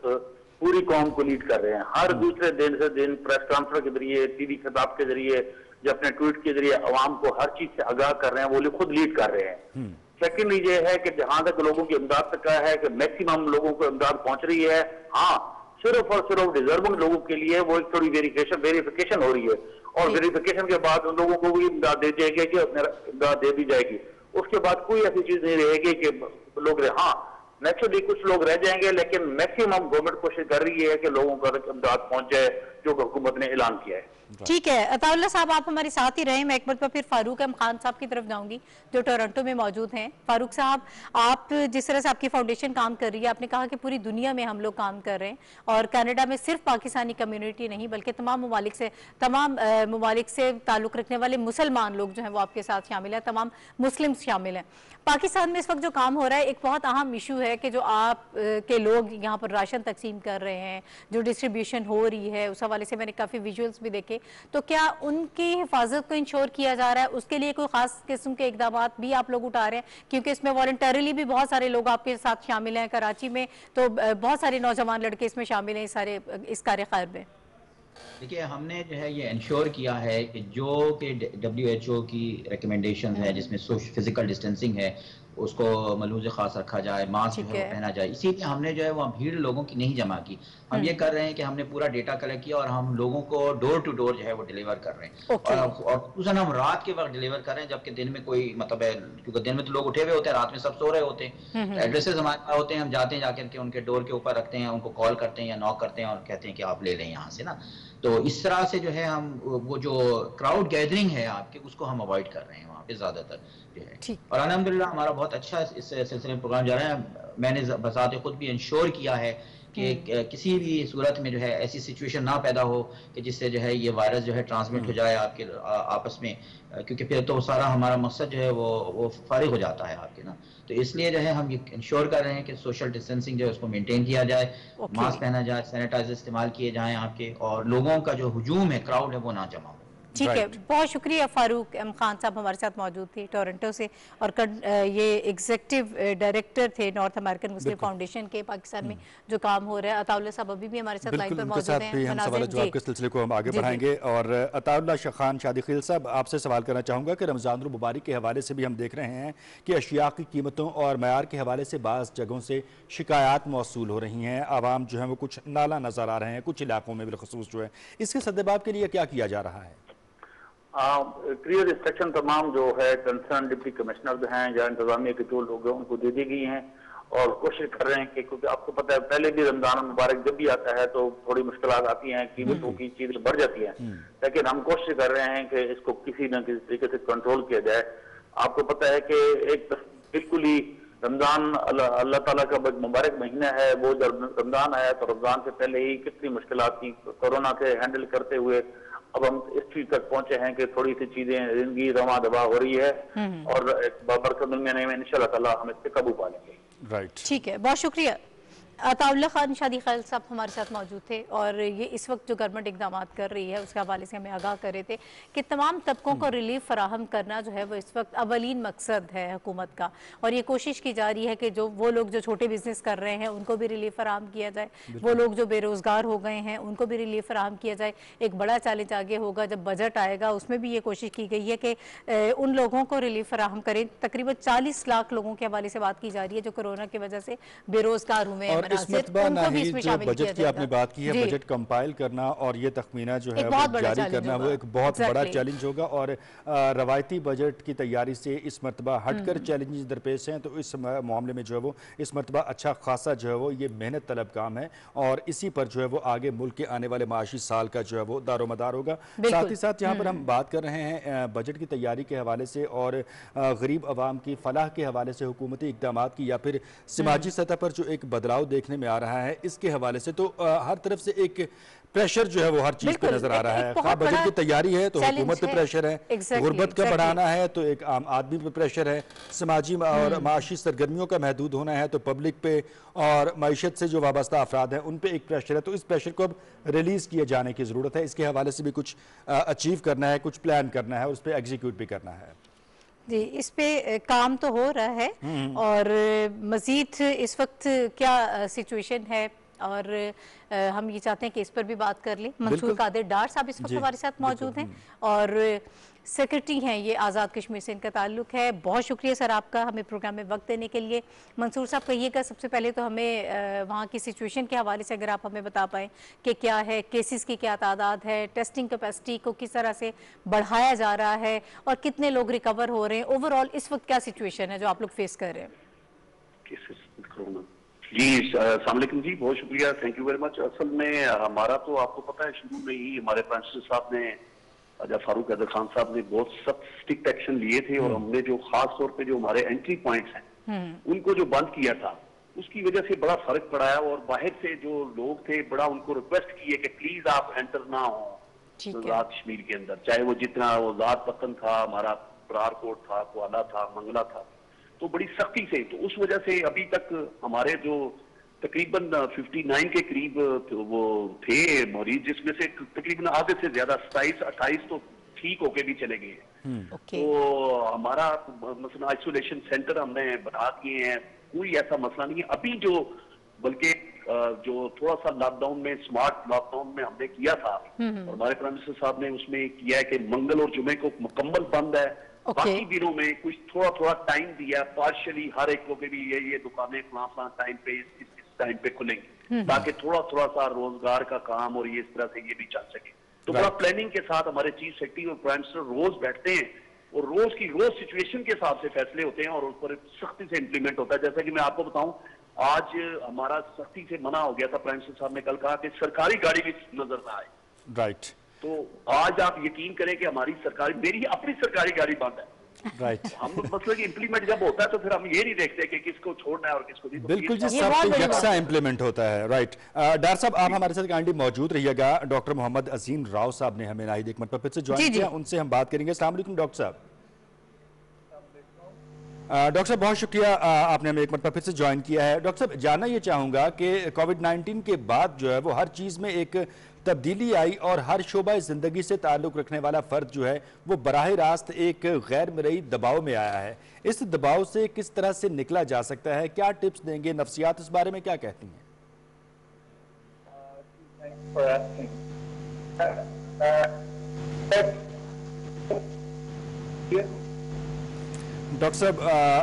Speaker 4: पूरी कौम को लीड कर रहे हैं। हर दूसरे दिन से दिन प्रेस कॉन्फ्रेंस के जरिए, टीवी खिताब के जरिए, जो अपने ट्वीट के जरिए अवाम को हर चीज से आगाह कर रहे हैं, वो खुद लीड कर रहे हैं। सेकेंडली ये है कि जहां तक लोगों की इमदाद तक का है कि मैक्सिमम लोगों को इमदाद पहुंच रही है। हाँ, सिर्फ और सिर्फ डिजर्विंग लोगों के लिए वो एक थोड़ी वेरिफिकेशन हो रही है, और वेरिफिकेशन के बाद उन लोगों को भी इमदाद दे जाएगी कि इमदाद दे दी जाएगी। उसके बाद कोई ऐसी चीज नहीं रहेगी कि लोग हाँ, नेचुरली कुछ लोग रह जाएंगे, लेकिन मैक्सिमम गवर्नमेंट कोशिश कर रही है कि लोगों का इमदाद पहुंच जाए, जो हुकूमत ने ऐलान किया है।
Speaker 2: ठीक है अताउल्लाह साहब, आप हमारे साथ ही रहे। मैं एक बार फिर फारूक अहम खान साहब की तरफ जाऊंगी जो टोरंटो में मौजूद हैं। फारूक साहब, आप जिस तरह से आपकी फाउंडेशन काम कर रही है, आपने कहा कि पूरी दुनिया में हम लोग काम कर रहे हैं, और कनाडा में सिर्फ पाकिस्तानी कम्युनिटी नहीं बल्कि तमाम ममालिक से ताल्लुक़ रखने वाले मुसलमान लोग जो हैं वो आपके साथ शामिल हैं, तमाम मुस्लिम शामिल हैं। पाकिस्तान में इस वक्त जो काम हो रहा है, एक बहुत अहम इशू है कि जो आप के लोग यहाँ पर राशन तकसीम कर रहे हैं, जो डिस्ट्रीब्यूशन हो रही है, उस हवाले से मैंने काफ़ी विजुअल्स भी देखे। तो क्या उनकी हिफाजत को इंश्योर किया जा रहा है? उसके लिए कोई खास किस्म के इकदाम भी आप लोग उठा रहे हैं? क्योंकि इसमें वॉलंटरीली भी बहुत सारे लोग आपके साथ शामिल हैं। कराची में तो बहुत सारे नौजवान लड़के इसमें शामिल हैं, इस कार्य खैर में।
Speaker 3: देखिए, हमने जो है ये इंश्योर किया है कि जो कि WHO की रिकमेंडेशन है, जिसमें फिजिकल डिस्टेंसिंग है, उसको मलूज़ खास रखा जाए, मास्क पहना जाए। इसीलिए हमने जो है वहाँ भीड़ लोगों की नहीं जमा की। हम ये कर रहे हैं कि हमने पूरा डेटा कलेक्ट किया और हम लोगों को डोर टू डोर जो है वो डिलीवर कर रहे हैं। और उस हम रात के वक्त डिलीवर कर रहे हैं, जबकि दिन में कोई मतलब है, क्योंकि दिन में तो लोग उठे हुए होते हैं, रात में सब सो रहे होते हैं। एड्रेसेस हमारे पास होते हैं, हम जाते हैं, जाकर के उनके डोर के ऊपर रखते हैं, उनको कॉल करते हैं या नॉक करते हैं और कहते हैं कि आप ले लें यहाँ से ना। तो इस तरह से जो है हम वो जो क्राउड गैदरिंग है आपके, उसको हम अवॉइड कर रहे हैं वहाँ पे ज़्यादातर जो है। और अल्हम्दुलिल्लाह हमारा बहुत अच्छा इस सिलसिले में प्रोग्राम जा रहा है। मैंने बसाते खुद भी इंश्योर किया है कि किसी भी सूरत में जो है ऐसी सिचुएशन ना पैदा हो कि जिससे जो है ये वायरस जो है ट्रांसमिट हो जाए आपके आपस में, क्योंकि फिर तो सारा हमारा मकसद जो है वो फारिग हो जाता है आपके ना। तो इसलिए जो है हम ये इंश्योर कर रहे हैं कि सोशल डिस्टेंसिंग जो है उसको मेंटेन किया जाए, मास्क पहना जाए, सैनिटाइजर इस्तेमाल किए जाएं आपके, और लोगों का जो हुजूम है, क्राउड है, वो ना जमा हो।
Speaker 2: ठीक है, बहुत शुक्रिया। फारूक अहम खान साहब हमारे साथ मौजूद थे टोरंटो से, और ये एग्जीक्यूटिव डायरेक्टर थे नॉर्थ अमेरिकन मुस्लिम फाउंडेशन के पाकिस्तान में जो काम हो रहा है। अताउल्लाह साहब अभी भी हमारे साथ लाइन पर मौजूद हैं।
Speaker 1: हम सवाल जवाब के सिलसिले को हम आगे बढ़ाएंगे। और अताउल्लाह खान शादीखिल साहब, आपसे सवाल करना चाहूँगा कि रमज़ान मुबारक के हवाले से भी हम देख रहे हैं कि अशिया की कीमतों और मयार के हवाले से बाज़ जगहों से शिकायत मौसूल हो रही हैं। आवाम जो है वो कुछ नाला नज़र आ रहे हैं कुछ इलाकों में बिलखसूस जो है। इसके सद्देबाब के लिए क्या किया जा रहा है?
Speaker 4: क्लियर इंस्ट्रक्शन तमाम जो है कंसर्न डिप्टी कमिश्नर हैं या इंतजामिया के जो लोग हैं उनको दे दी गई हैं, और कोशिश कर रहे हैं कि, क्योंकि आपको पता है पहले भी रमजान मुबारक जब भी आता है तो थोड़ी मुश्किलात आती हैं, कीमतों की चीजें बढ़ जाती हैं, लेकिन हम कोशिश कर रहे हैं कि इसको किसी न किसी तरीके से कंट्रोल किया जाए। आपको पता है कि एक बिल्कुल ही रमजान अल्लाह ताला का मुबारक महीना है, वो जब रमजान आया तो रमजान से पहले ही कितनी मुश्किलात थी कोरोना से हैंडल करते हुए। अब हम इस चीज तक पहुंचे हैं कि थोड़ी सी चीजें जिंदगी रमा दबा हो रही है, और बरकत दुनिया में इंशाल्लाह ताला हम इस पे काबू पा लेंगे।
Speaker 2: राइट, ठीक है, बहुत शुक्रिया। अताउल्लाह खान शादीखिल साहब हमारे साथ मौजूद थे, और ये इस वक्त जो गवर्नमेंट इकदाम कर रही है उसके हवाले से हमें आगाह कर रहे थे कि तमाम तबकों को रिलीफ फराहम करना जो है वो इस वक्त अवलीन मकसद है हुकूमत का, और ये कोशिश की जा रही है कि जो वो लोग जो छोटे बिजनेस कर रहे हैं उनको भी रिलीफ फराहम किया जाए, वो लोग जो बेरोज़गार हो गए हैं उनको भी रिलीफ फराहम किया जाए। एक बड़ा चैलेंज आगे होगा जब बजट आएगा, उसमें भी ये कोशिश की गई है कि उन लोगों को रिलीफ फराहम करें। तकरीबन 40 लाख लोगों के हवाले से बात की जा रही है जो कोरोना की वजह से बेरोज़गार हुए हैं।
Speaker 1: इस मरतबा नाहीद जो बजट की आपने बात की है, बजट कंपाइल करना और ये तखमीना जो है वो जारी करना, वो एक बहुत बड़ा चैलेंज होगा। और रवायती बजट की तैयारी से इस मरतबा हटकर चैलेंजेस दरपेश हैं, तो इस मामले में जो है वो इस मरतबा अच्छा खासा जो है वो ये मेहनत तलब काम है और इसी पर जो है वो आगे मुल्क के आने वाले माशी साल का जो है वो दारोमदार होगा। साथ ही साथ यहाँ पर हम बात कर रहे हैं बजट की तैयारी के हवाले से और गरीब आवाम की फलाह के हवाले से हुकूमती इक़दाम की या फिर समाजी सतह पर जो एक बदलाव देखने में आ रहा है इसके हवाले से, तो हर तरफ से एक प्रेशर जो है वो हर चीज पे नजर आ रहा है। खा बजट की तैयारी है तो हुकूमत पे प्रेशर है, गुर्बत का बढ़ाना है तो एक आम आदमी पे प्रेशर है, समाजी और माशी सरगर्मियों का महदूद होना है तो पब्लिक पे, और मईशत से जो वाबस्ता अफराद हैं उन पे एक प्रेशर है। तो इस प्रेशर को अब रिलीज किए जाने की जरूरत है, इसके हवाले से भी कुछ अचीव करना है, कुछ प्लान करना है और उस पर एग्जीक्यूट भी करना है।
Speaker 2: जी, इस पे काम तो हो रहा है और मजीद इस वक्त क्या सिचुएशन है और हम ये चाहते हैं कि इस पर भी बात कर लें। मंसूर कादिर डार साहब इस वक्त हमारे साथ मौजूद हैं और सेक्रेटरी हैं, ये आज़ाद कश्मीर से इनका ताल्लुक है। बहुत शुक्रिया सर आपका हमें प्रोग्राम में वक्त देने के लिए। मंसूर साहब कहिएगा सबसे पहले तो हमें वहाँ की सिचुएशन के हवाले से अगर आप हमें बता पाएँ कि क्या है, केसेस की क्या तादाद है, टेस्टिंग कैपेसिटी को किस तरह से बढ़ाया जा रहा है और कितने लोग रिकवर हो रहे हैं, ओवरऑल इस वक्त क्या सिचुएशन है जो आप लोग फेस कर रहे हैं?
Speaker 5: जी अस्सलाम वालेकुम जी, बहुत शुक्रिया, थैंक यू वेरी मच। असल में हमारा तो आपको पता है शुरू में ही हमारे प्राइम मिनिस्टर साहब ने, फारूक हैदर खान साहब ने बहुत सख्त स्ट्रिक्ट एक्शन लिए थे और हमने जो खास तौर पे जो हमारे एंट्री पॉइंट्स हैं उनको जो बंद किया था उसकी वजह से बड़ा फर्क पड़ा है और बाहर से जो लोग थे बड़ा उनको रिक्वेस्ट किए कि प्लीज आप एंटर ना हो आज़ाद कश्मीर के अंदर, चाहे वो जितना वो ज़ात पतन था, हमारा परारकोट था, कुआला था, मंगला था, तो बड़ी सख्ती से। तो उस वजह से अभी तक हमारे जो तकरीबन 59 के करीब वो थे मरीज, जिसमें से तकरीबन आधे से ज्यादा 27-28 तो ठीक होके भी चले गए हैं। तो हमारा मसला आइसोलेशन सेंटर हमने बना दिए हैं, कोई ऐसा मसला नहीं है अभी। जो बल्कि जो थोड़ा सा लॉकडाउन में, स्मार्ट लॉकडाउन में हमने किया था और हमारे प्राइम मिनिस्टर साहब ने उसमें किया है कि मंगल और जुमे को मुकम्मल बंद है, बाकी दिनों में कुछ थोड़ा थोड़ा टाइम दिया पार्शियली हर एक को के भी ये दुकानें फला टाइम पे इस टाइम पे खुलेंगी ताकि थोड़ा थोड़ा सा रोजगार का काम और ये इस तरह से ये भी चल सके। तो बड़ा प्लानिंग के साथ हमारे चीफ सेक्रेटरी और प्राइम मिनिस्टर रोज बैठते हैं और रोज की रोज सिचुएशन के हिसाब से फैसले होते हैं और उस पर सख्ती से इंप्लीमेंट होता है। जैसा कि मैं आपको बताऊं, आज हमारा सख्ती से मना हो गया था, प्राइम मिनिस्टर साहब ने कल कहा कि सरकारी गाड़ी भी नजर ना आए।
Speaker 1: राइट।
Speaker 5: तो आज आप यकीन करें कि हमारी सरकारी, मेरी अपनी सरकारी गाड़ी बंद है।
Speaker 1: राइट।
Speaker 5: हम मतलब कि इम्प्लीमेंट जब होता है तो फिर हम ये नहीं देखते कि किसको छोड़ना है और किसको नहीं।
Speaker 1: बिल्कुल जी, सब पे यकसा इम्प्लीमेंट होता है। राइट। डॉक्टर साहब आप हमारे साथ काइंडली मौजूद रहिएगा। डॉक्टर मोहम्मद अजीम राव साहब ने हमें नाहिद एक मिनट पर फिर से ज्वाइन किया, उनसे हम बात करेंगे। अस्सलाम वालेकुम डॉक्टर साहब। डॉक्टर साहब बहुत शुक्रिया, आपने हमें एक मिनट पर फिर से ज्वाइन किया है। डॉक्टर साहब जानना ये चाहूँगा कि कोविड-19 के बाद जो है वो हर चीज़ में एक तब्दीली आई और हर शोबा ज़िंदगी से ताल्लुक़ रखने वाला फ़र्द जो है वो बराह रास्त एक गैर मरई दबाव में आया है। इस दबाव से किस तरह से निकला जा सकता है, क्या टिप्स देंगे, नफ्सियात इस बारे में क्या कहती हैं? डॉक्टर साहब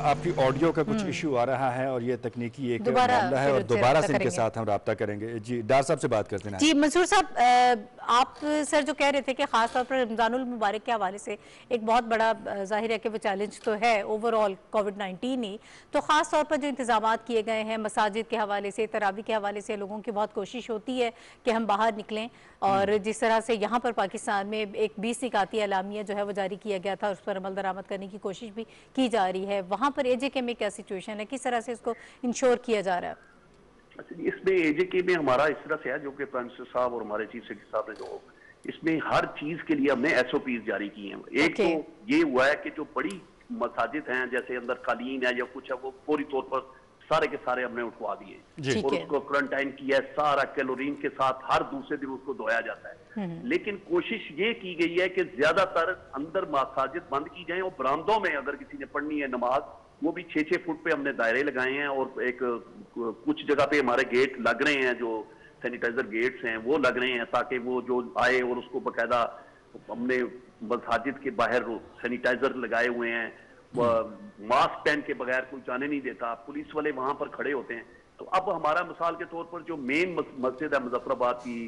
Speaker 1: आपकी ऑडियो का कुछ इशू आ रहा है और ये तकनीकी एक मामला है और दोबारा से इनके साथ हम राब्ता करेंगे। जी डॉक्टर साहब से बात करते हैं।
Speaker 2: जी मंसूर साहब, आप सर जो कह रहे थे कि खास तौर पर रमजानुल मुबारक के हवाले से एक बहुत बड़ा जाहिर है कि वो चैलेंज तो है ओवरऑल कोविड-19 ही, तो खास तौर पर जो इंतजाम किए गए हैं मसाजिद के हवाले से, तरावी के हवाले से, लोगों की बहुत कोशिश होती है कि हम बाहर निकलें और जिस तरह से यहाँ पर पाकिस्तान में एक 20 निकाती अलामिया जो है वो जारी किया गया था, उस पर अमल दरामद करने की कोशिश भी की जा रही है। वहाँ पर एजेके में क्या सिचुएशन है, किस तरह से इसको इंश्योर किया जा रहा है?
Speaker 5: इसमें एजेके में हमारा इस तरह से है, जो कि प्राइम मिनिस्टर साहब और हमारे चीफ सेक्रेटरी साहब ने जो इसमें हर चीज के लिए हमने एसओपीज जारी की हैं। एक तो ये हुआ है कि जो बड़ी मसाजिद हैं जैसे अंदर कालीन है या कुछ है, वो फौरी तौर पर सारे के सारे हमने उठवा दिए और उसको क्वारंटाइन किया है, सारा कैलोरीन के साथ हर दूसरे दिन उसको धोया जाता है। लेकिन कोशिश ये की गई है कि ज्यादातर अंदर मसाजिद बंद की जाए और बरामदों में अगर किसी ने पढ़नी है नमाज, वो भी 6-6 फुट पे हमने दायरे लगाए हैं और एक कुछ जगह पे हमारे गेट लग रहे हैं, जो सैनिटाइजर गेट्स हैं वो लग रहे हैं ताकि वो जो आए और उसको बकायदा हमने मसाजिद के बाहर सैनिटाइजर लगाए हुए हैं, मास्क पहन के बगैर कोई जाने नहीं देता, पुलिस वाले वहां पर खड़े होते हैं। तो अब हमारा मिसाल के तौर पर जो मेन मस्जिद है मुजफ्फराबाद की,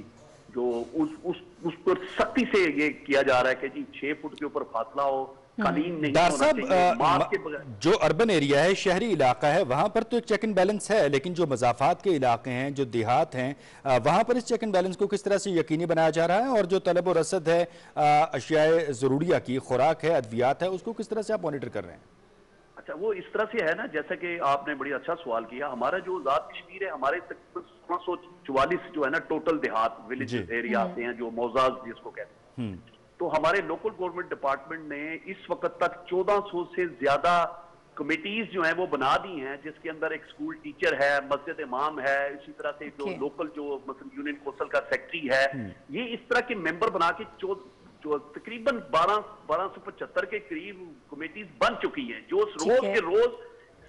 Speaker 5: जो उस पर सख्ती से ये किया जा रहा है कि जी 6 फुट के ऊपर फासला हो, कालीन नहीं
Speaker 1: डॉक्टर
Speaker 5: होना चाहिए, मास्क के
Speaker 1: साहब,
Speaker 5: बगैर।
Speaker 1: जो अर्बन एरिया है, शहरी इलाका है, वहां पर तो एक चेक एंड बैलेंस है, लेकिन जो मज़ाफ़ात के इलाके हैं, जो देहात हैं, वहां पर इस चेक एंड बैलेंस को किस तरह से यकीनी बनाया जा रहा है? और जो तलब और रसद है अशियाए ज़रूरिया की, खुराक है, अद्वियात है, उसको किस तरह से आप मॉनिटर कर रहे हैं?
Speaker 5: अच्छा, वो इस तरह से है ना, जैसा कि आपने बड़ी अच्छा सवाल किया। हमारा जो ज़ात कश्मीर है, हमारे तकरीबन 1644 जो है ना टोटल देहात विलेज एरिया आते हैं, जो मौजाज जिसको कहते हैं। तो हमारे लोकल गवर्नमेंट डिपार्टमेंट ने इस वक्त तक 1400 से ज्यादा कमेटीज जो हैं वो बना दी हैं, जिसके अंदर एक स्कूल टीचर है, मस्जिद इमाम है, इसी तरह से जो लोकल जो मतलब यूनियन कौंसिल का सेक्रेटरी है, ये इस तरह के मेंबर बना के जो तकरीबन 1275 के करीब कमेटीज बन चुकी हैं, जो रोज के रोज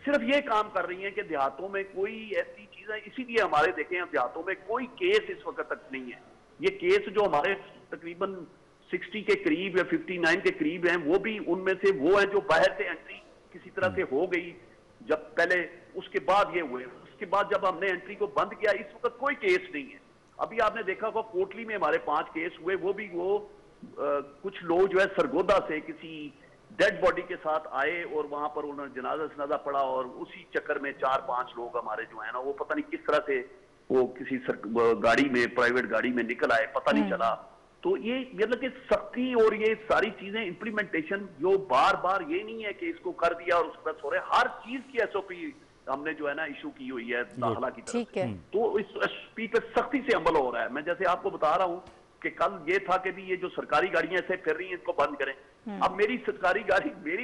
Speaker 5: सिर्फ ये काम कर रही हैं कि देहातों में कोई ऐसी चीज है। इसीलिए हमारे देखें देहातों में कोई केस इस वक्त तक नहीं है। ये केस जो हमारे तकरीबन 60 के करीब या 59 के करीब हैं, वो भी उनमें से वो है जो बाहर से एंट्री किसी तरह से हो गई जब पहले, उसके बाद ये हुए, उसके बाद जब हमने एंट्री को बंद किया, इस वक्त कोई केस नहीं है। अभी आपने देखा होगा कोटली में हमारे 5 केस हुए, वो भी कुछ लोग जो है सरगोदा से किसी डेड बॉडी के साथ आए और वहां पर उन्होंने जनाजा शनाजा पड़ा, और उसी चक्कर में 4-5 लोग हमारे जो है ना वो पता नहीं किस तरह से वो किसी गाड़ी में, प्राइवेट गाड़ी में निकल आए, पता नहीं चला। तो ये मतलब कि सख्ती और ये सारी चीजें इम्प्लीमेंटेशन जो बार बार ये नहीं है कि इसको कर दिया और उसके बाद हो रहा है, हर चीज की एसओपी हमने जो है ना इशू की हुई है दाखिला की तरफ से। तो इस एसओपी पे सख्ती से अमल हो रहा है। मैं जैसे आपको बता रहा हूँ कि कल ये था कि भी ये जो सरकारी गाड़ियां ऐसे फिर रही हैं इसको बंद करें। अब मेरी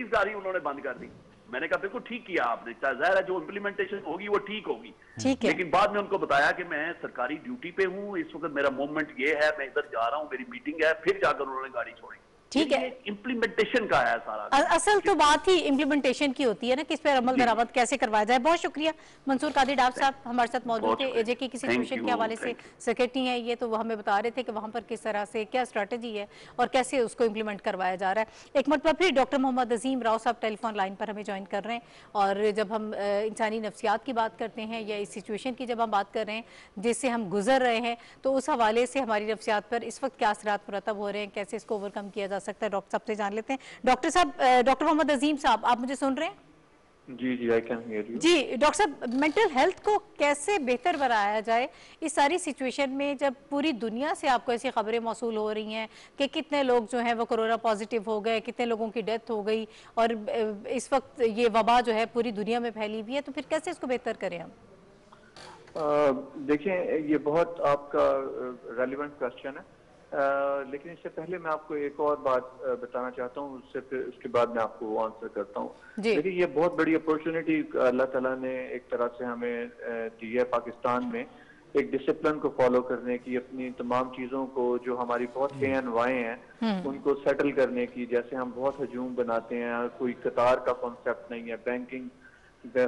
Speaker 5: गाड़ी उन्होंने बंद कर दी। मैंने कहा बिल्कुल ठीक किया आपने, जाहिर है जो इम्प्लीमेंटेशन होगी वो ठीक होगी, लेकिन बाद में उनको बताया कि मैं सरकारी ड्यूटी पे हूँ, इस वक्त मेरा मूवमेंट ये है, मैं इधर जा रहा हूँ, मेरी मीटिंग है, फिर जाकर उन्होंने गाड़ी छोड़ी।
Speaker 2: ठीक है,
Speaker 5: इम्प्लीमेंटेशन का है सारा।
Speaker 2: असल तो बात ही इम्प्लीमेंटेशन की होती है ना, किस पर अमल दरामद कैसे करवाया जाए। बहुत शुक्रिया मंसूर कादिर डॉक्टर साहब हमारे साथ मौजूद थे। एजे की सिचुएशन के हवाले से सेक्रेटरी हैं ये, तो वो हमें बता रहे थे कि वहाँ पर किस तरह से क्या स्ट्रैटेजी है और कैसे उसको इम्प्लीमेंट करवाया जा रहा है। एक मरतबा फिर डॉक्टर मोहम्मद अजीम राव साहब टेलीफोन लाइन पर हमें ज्वाइन कर रहे हैं, और जब हम इंसानी नफ्सियात की बात करते हैं या इस सिचुएशन की जब हम बात कर रहे हैं जिससे हम गुजर रहे हैं, तो उस हवाले से हमारी नफ्सियात पर इस वक्त क्या असरात मुरतब हो रहे हैं, कैसे इसको ओवरकम किया जा सकता है, डॉक्टर साहब से जान लेते हैं। डॉक्टर साहब, डॉक्टर मोहम्मद अजीम साहब, आप मुझे सुन रहे हैं?
Speaker 6: जी जी, आई कैन हियर यू।
Speaker 2: जी डॉक्टर साहब, मेंटल हेल्थ को कैसे बेहतर बनाया जाए इस सारी सिचुएशन में, जब पूरी दुनिया से आपको ऐसी खबरें मौसूल हो रही हैं कि कितने लोग जो हैं वो कोरोना पॉजिटिव हो गए, कितने लोगों की डेथ हो गई, और इस वक्त ये वबा जो है पूरी दुनिया में फैली हुई है, तो फिर कैसे इसको बेहतर करें हम?
Speaker 6: देखिए, ये बहुत आपका रेलिवेंट क्वेश्चन है, लेकिन इससे पहले मैं आपको एक और बात बताना चाहता हूँ, उसके बाद मैं आपको आंसर करता हूँ। देखिए, ये बहुत बड़ी अपॉर्चुनिटी अल्लाह ताला ने एक तरह से हमें दी है पाकिस्तान में, एक डिसिप्लिन को फॉलो करने की, अपनी तमाम चीज़ों को जो हमारी बहुत एन वाएँ हैं उनको सेटल करने की। जैसे हम बहुत हजूम बनाते हैं, कोई कतार का कॉन्सेप्ट नहीं है, बैंकिंग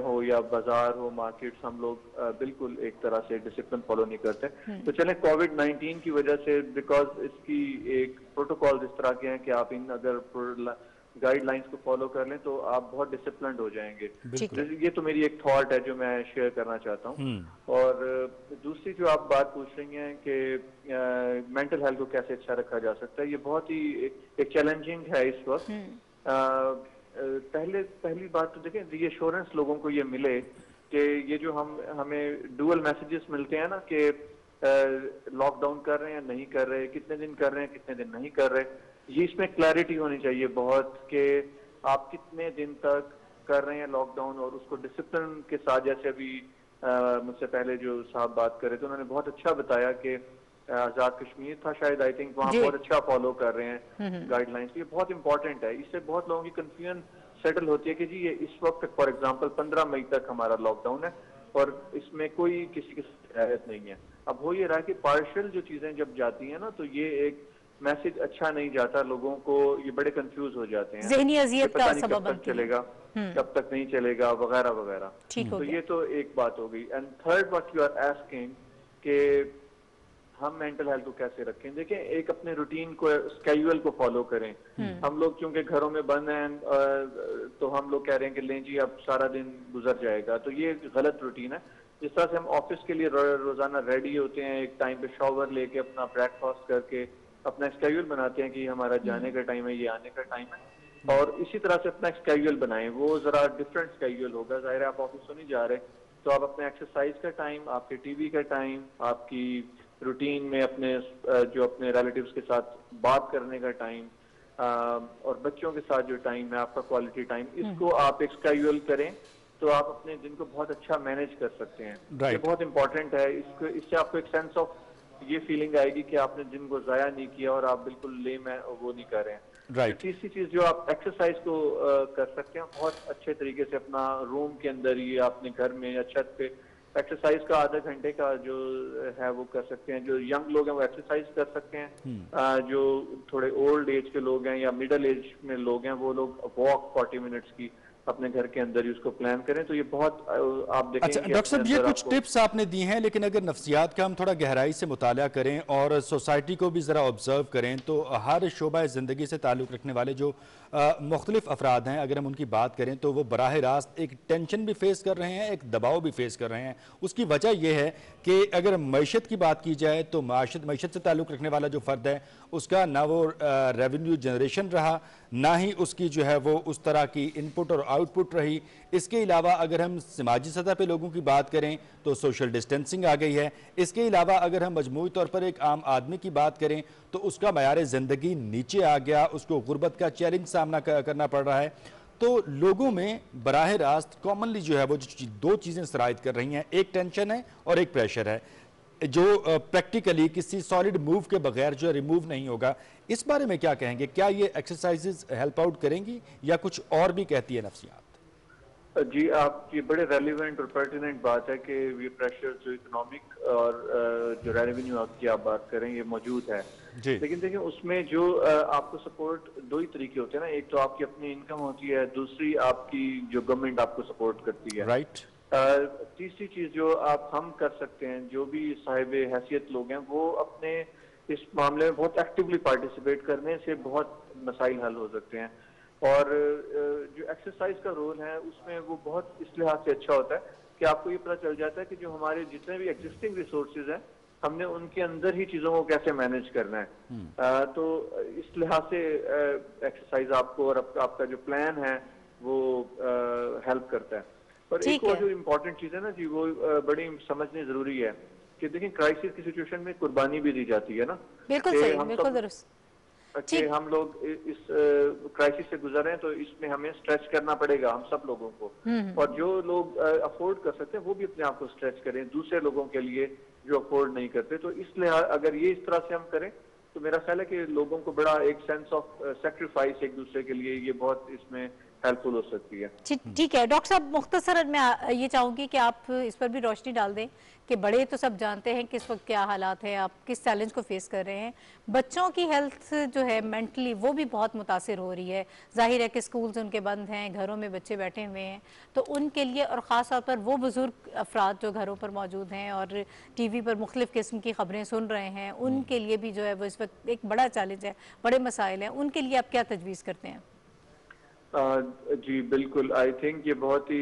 Speaker 6: हो या बाजार हो, मार्केट्स, हम लोग बिल्कुल एक तरह से डिसिप्लिन फॉलो नहीं करते। तो चलें, कोविड-19 की वजह से, बिकॉज इसकी एक प्रोटोकॉल इस तरह के हैं कि आप इन अगर गाइडलाइंस को फॉलो कर लें तो आप बहुत डिसिप्लिन हो जाएंगे। ये तो मेरी एक थॉट है जो मैं शेयर करना चाहता हूँ। और दूसरी जो आप बात पूछ रही हैं कि मेंटल हेल्थ को कैसे अच्छा रखा जा सकता है, ये बहुत ही एक चैलेंजिंग है इस वक्त। पहली बात तो देखें, रीअश्योरेंस लोगों को ये मिले कि ये जो हमें डुअल मैसेजेस मिलते हैं ना कि लॉकडाउन कर रहे हैं, नहीं कर रहे, कितने दिन कर रहे हैं, कितने दिन नहीं कर रहे, ये इसमें क्लैरिटी होनी चाहिए बहुत कि आप कितने दिन तक कर रहे हैं लॉकडाउन, और उसको डिसिप्लिन के साथ। जैसे अभी मुझसे पहले जो साहब बात कर रहे थे, उन्होंने बहुत अच्छा बताया कि आजाद कश्मीर था शायद, आई थिंक, वहाँ बहुत अच्छा फॉलो कर रहे हैं गाइडलाइंस। ये बहुत इंपॉर्टेंट है, इससे बहुत लोगों की कंफ्यूजन सेटल होती है कि जी ये इस वक्त फॉर एग्जांपल 15 मई तक हमारा लॉकडाउन है और इसमें कोई किसी की रियायत नहीं है। अब हो ये रहा है कि पार्शियल जो चीजें जब जाती हैं ना, तो ये एक मैसेज अच्छा नहीं जाता, लोगों को ये बड़े कंफ्यूज हो जाते हैं,
Speaker 2: ज़हनी अज़ियत का सबब
Speaker 6: कब तक चलेगा, कब तक नहीं चलेगा, वगैरह वगैरह। तो ये तो एक बात हो गई। And third what you are asking कि हम मेंटल हेल्थ को कैसे रखें। देखें, एक अपने रूटीन को, स्केड्यूल को फॉलो करें। हम लोग क्योंकि घरों में बंद हैं तो हम लोग कह रहे हैं कि लें जी अब सारा दिन गुजर जाएगा, तो ये गलत रूटीन है। जिस तरह से हम ऑफिस के लिए रोजाना रेडी होते हैं, एक टाइम पे शावर लेके अपना ब्रेकफास्ट करके अपना स्केड्यूल बनाते हैं कि हमारा जाने का टाइम है, ये आने का टाइम है, और इसी तरह से अपना स्केड्यूल बनाएं। वो जरा डिफरेंट स्केड्यूल होगा। जाहिर है आप ऑफिस तो नहीं जा रहे, तो आप अपने एक्सरसाइज का टाइम, आपके टीवी का टाइम, आपकी रूटीन में अपने जो अपने रिलेटिव्स के साथ बात करने का टाइम और बच्चों के साथ जो टाइम है आपका क्वालिटी टाइम, इसको आप एक स्केड्यूल करें तो आप अपने दिन को बहुत अच्छा मैनेज कर सकते हैं। ये बहुत इंपॉर्टेंट है। इससे आपको एक सेंस ऑफ ये फीलिंग आएगी कि आपने दिन को जाया नहीं किया और आप बिल्कुल लेम है वो नहीं कर रहे हैं। तीसरी चीज जो आप एक्सरसाइज को कर सकते हैं बहुत अच्छे तरीके से, अपना रूम के अंदर ही, अपने घर में या छत पे एक्सरसाइज का आधा घंटे का जो है वो कर सकते हैं। जो यंग लोग हैं वो एक्सरसाइज कर सकते हैं। जो थोड़े ओल्ड एज के लोग हैं या मिडिल एज में लोग हैं वो लोग वॉक 40 मिनट्स की अपने घर के अंदर ही उसको प्लान करें, तो ये बहुत आप देखेंगे।
Speaker 1: अच्छा डॉक्टर साहब, ये कुछ टिप्स आपने दी हैं, लेकिन अगर नफ्सियात का हम थोड़ा गहराई से मुताला करें और सोसाइटी को भी ज़रा ऑब्जर्व करें तो हर शोबा ज़िंदगी से ताल्लुक़ रखने वाले जो मुख्तलिफ अफराद हैं, अगर हम उनकी बात करें तो वो बराह रास्त एक टेंशन भी फेस कर रहे हैं, एक दबाव भी फेस कर रहे हैं। उसकी वजह यह है कि अगर मईशत की बात की जाए तो मईशत से ताल्लुक़ रखने वाला जो फ़र्द है उसका ना वो रेवेन्यू जनरेशन रहा, ना ही उसकी जो है वो उस तरह की इनपुट और आउटपुट रही। इसके अलावा अगर हम समाजी सतह पे लोगों की बात करें तो सोशल डिस्टेंसिंग आ गई है। इसके अलावा अगर हम मजमूई तौर पर एक आम आदमी की बात करें तो उसका मयार ज़िंदगी नीचे आ गया, उसको गुर्बत का चैलेंज सामना करना पड़ रहा है। तो लोगों में बराह रास्त कॉमनली जो है वो दो चीज़ें सरायत कर रही हैं, एक टेंशन है और एक प्रेशर है, जो प्रैक्टिकली किसी सॉलिड मूव के बगैर जो रिमूव नहीं होगा। इस बारे में क्या कहेंगे? क्या ये एक्सरसाइजेज हेल्प आउट करेंगी या कुछ और भी कहती है नफ्सियात?
Speaker 6: जी, आपकी बड़े रेलिवेंट और पर्टिनेंट बात है कि ये प्रेशर जो इकोनॉमिक और जो रेवेन्यू की आप बात करें ये मौजूद है। लेकिन देखिए उसमें जो आपको सपोर्ट दो ही तरीके होते हैं ना, एक तो आपकी अपनी इनकम होती है, दूसरी आपकी जो गवर्नमेंट आपको सपोर्ट करती है।
Speaker 1: राइट।
Speaker 6: तीसरी चीज जो हम कर सकते हैं, जो भी साहिब हैसियत लोग हैं वो अपने इस मामले में बहुत एक्टिवली पार्टिसिपेट करने से बहुत मसाइल हल हो सकते हैं। और जो एक्सरसाइज का रोल है उसमें वो बहुत इस लिहाज से अच्छा होता है कि आपको ये पता चल जाता है कि जो हमारे जितने भी एग्जिस्टिंग रिसोर्सेज हैं हमने उनके अंदर ही चीजों को कैसे मैनेज करना है। तो इस लिहाज से एक्सरसाइज आपको और आपका जो प्लान है वो हेल्प करता है। और एक और जो इम्पोर्टेंट चीज है ना जी, वो बड़ी समझनी जरूरी है कि देखिए क्राइसिस की सिचुएशन में कुर्बानी भी दी जाती है ना।
Speaker 2: बिल्कुल सही, बिल्कुल दुरुस्त।
Speaker 6: कि हम लोग इस क्राइसिस से गुजर रहे हैं तो इसमें हमें स्ट्रेच करना पड़ेगा हम सब लोगों को, और जो लोग अफोर्ड कर सकते हैं वो भी अपने आप को स्ट्रेच करें दूसरे लोगों के लिए जो अफोर्ड नहीं करते। तो इसलिए अगर ये इस तरह से हम करें तो मेरा ख्याल है कि लोगों को बड़ा एक सेंस ऑफ सेक्रीफाइस एक दूसरे के लिए ये बहुत इसमें हेल्पफुल हो सकती है।
Speaker 2: ठीक है डॉक्टर साहब, मुख्तसरन मैं ये चाहूंगी कि आप इस पर भी रोशनी डाल दें कि बड़े तो सब जानते हैं कि इस वक्त क्या हालात हैं, आप किस चैलेंज को फेस कर रहे हैं, बच्चों की हेल्थ जो है मेंटली वो भी बहुत मुतासिर हो रही है। जाहिर है कि स्कूल्स उनके बंद हैं, घरों में बच्चे बैठे हुए हैं, तो उनके लिए और ख़ास तौर पर वो बुज़ुर्ग अफराद जो घरों पर मौजूद हैं और टीवी पर मुख्तलिफ़ किस्म की खबरें सुन रहे हैं, उनके लिए भी जो है वो इस वक्त एक बड़ा चैलेंज है, बड़े मसाइल हैं। उनके लिए आप क्या तजवीज़ करते हैं?
Speaker 6: जी बिल्कुल, आई थिंक ये बहुत ही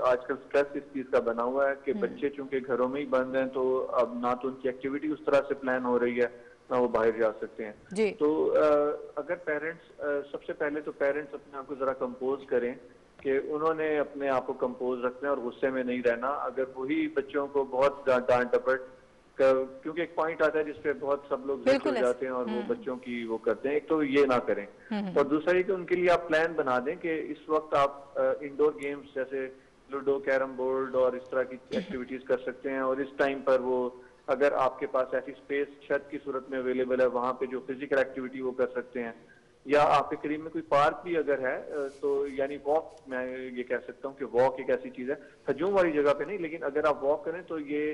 Speaker 6: आजकल स्ट्रेस इस चीज का बना हुआ है कि बच्चे चूंकि घरों में ही बंद हैं तो अब ना तो उनकी एक्टिविटी उस तरह से प्लान हो रही है ना वो बाहर जा सकते हैं। तो अगर पेरेंट्स सबसे पहले तो पेरेंट्स अपने आप को जरा कंपोज करें कि उन्होंने अपने आप को कंपोज रखना है और गुस्से में नहीं रहना। अगर वही बच्चों को बहुत डांट डपट, क्योंकि एक पॉइंट आता है जिसपे बहुत सब लोग हो जाते हैं और वो बच्चों की वो करते हैं, एक तो ये ना करें। और दूसरा ये कि उनके लिए आप प्लान बना दें कि इस वक्त आप इंडोर गेम्स जैसे लूडो, कैरम बोर्ड और इस तरह की एक्टिविटीज कर सकते हैं, और इस टाइम पर वो अगर आपके पास ऐसी स्पेस छत की सूरत में अवेलेबल है वहां पे जो फिजिकल एक्टिविटी वो कर सकते हैं, या आपके करीब में कोई पार्क भी अगर है तो यानी वॉक, मैं ये कह सकता हूँ कि वॉक एक ऐसी चीज है हजूम वाली जगह पे नहीं, लेकिन अगर आप वॉक करें तो ये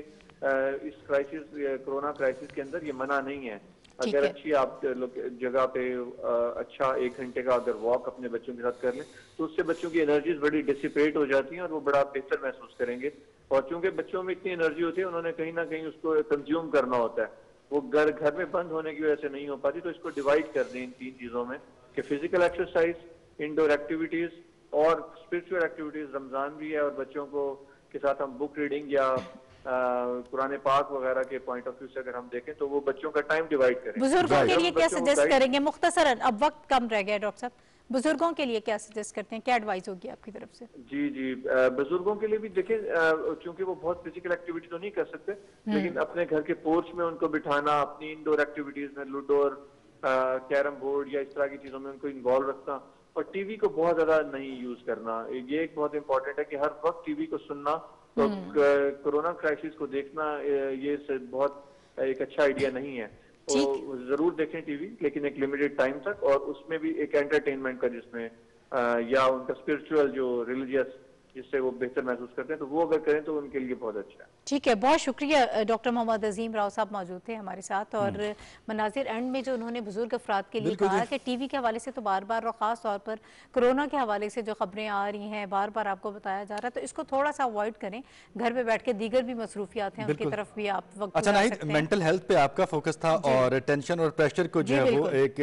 Speaker 6: इस क्राइसिस कोरोना क्राइसिस के अंदर ये मना नहीं है। अगर अच्छी आप जगह पे अच्छा 1 घंटे का अगर वॉक अपने बच्चों के साथ कर लें तो उससे बच्चों की एनर्जीज बड़ी डिसिपेट हो जाती हैं और वो बड़ा बेहतर महसूस करेंगे। और चूंकि बच्चों में इतनी एनर्जी होती है उन्होंने कहीं ना कहीं उसको कंज्यूम करना होता है, वो घर में बंद होने की वजह से नहीं हो पाती। तो इसको डिवाइड कर दें इन 3 चीजों में कि फिजिकल एक्सरसाइज, इंडोर एक्टिविटीज और स्पिरिचुअल एक्टिविटीज। रमजान भी है और बच्चों को के साथ हम बुक रीडिंग या कुरान पाक वगैरह के पॉइंट ऑफ व्यू से अगर हम देखें तो वो बच्चों का टाइम डिवाइड करें।
Speaker 2: बुजुर्गों के लिए क्या सजेस्ट करेंगे मुख्तसरन, अब वक्त कम रह गया डॉक्टर साहब, बुजुर्गों के लिए क्या सजेस्ट करते हैं, क्या एडवाइस होगी आपकी तरफ से?
Speaker 6: जी बुजुर्गों के लिए भी देखें, क्योंकि वो बहुत फिजिकल एक्टिविटी तो नहीं कर सकते, लेकिन अपने घर के पोर्च में उनको बिठाना, अपनी इंडोर एक्टिविटीज में लूडो और कैरम बोर्ड या इस तरह की चीजों में उनको इन्वॉल्व रखना, और टीवी को बहुत ज्यादा नहीं यूज करना। ये एक बहुत इंपॉर्टेंट है कि हर वक्त टीवी को सुनना, तो कोरोना क्राइसिस को देखना ये बहुत एक अच्छा आइडिया नहीं है। तो जरूर देखें टीवी, लेकिन एक लिमिटेड टाइम तक, और उसमें भी एक एंटरटेनमेंट का जिसमें या उनका स्पिरिचुअल जो रिलीजियस जिससे वो बेहतर महसूस करते हैं, तो वो अगर करें तो उनके लिए बहुत अच्छा है।
Speaker 2: ठीक है, बहुत शुक्रिया। डॉक्टर मोहम्मद अजीम राव साहब मौजूद थे हमारे साथ, और मनाजिर एंड में जो उन्होंने बुजुर्ग अफराद के लिए कहा कि टीवी के हवाले से तो बार बार और ख़ास तौर पर कोरोना के हवाले से जो खबरें आ रही हैं, बार बार आपको बताया जा रहा है, तो इसको थोड़ा सा अवॉइड करें। घर में बैठ के दीगर भी मसरूफियात हैं उनकी तरफ भी आप वक्त
Speaker 1: अच्छा नहीं, मेंटल हेल्थ पे आपका फोकस था और टेंशन और प्रेशर को जो है वो एक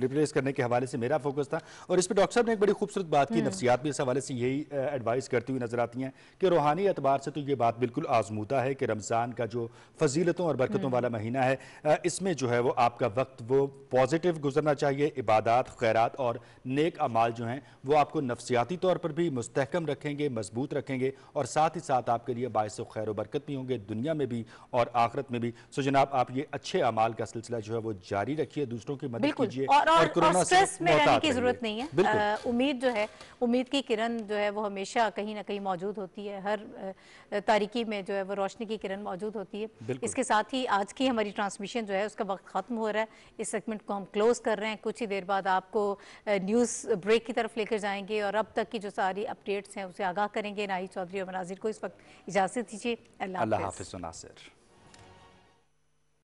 Speaker 1: रिप्लेस करने के हवाले से मेरा फोकस था, और इस पर डॉक्टर साहब ने एक बड़ी खूबसूरत बात की। नफ्सियात भी इस हवाले से यही एडवाइस करती हुई नजर आती हैं कि रूहानी एतबार से तो ये बात बिल्कुल आजमूदा है कि रमज़ान का जो फजीलतों और बरकतों वाला महीना है, इसमें जो है वो आपका वक्त वो पॉजिटिव गुजरना चाहिए। इबादत, खैरात और नेक अमाल जो हैं वो आपको नफ्सियाती तौर पर भी मुस्तहकम रखेंगे, मजबूत रखेंगे, और साथ ही साथ आपके लिए बायस खैर व बरकत भी होंगे दुनिया में भी और आखिरत में भी। सो जनाब, आप ये अच्छे अमाल का सिलसिला जो है वो जारी रखिए, दूसरों की मदद कीजिए,
Speaker 2: और कोरोना स्ट्रेस में रहने की जरूरत नहीं है। उम्मीद जो है, उम्मीद की किरण जो है वो हमेशा कहीं ना कहीं मौजूद होती है, हर तारीकी में जो है वो रोशनी की किरण मौजूद होती है। इसके साथ ही आज की हमारी ट्रांसमिशन जो है उसका वक्त खत्म हो रहा है। इस सेगमेंट को हम क्लोज कर रहे हैं। कुछ ही देर बाद आपको न्यूज़ ब्रेक की तरफ लेकर जाएंगे और अब तक की जो सारी अपडेट्स हैं उसे आगाह करेंगे। नाहिद चौधरी और मनाजिर को इस वक्त इजाज़त दीजिए। अल्लाह हाफ़िज़।
Speaker 1: नासिर।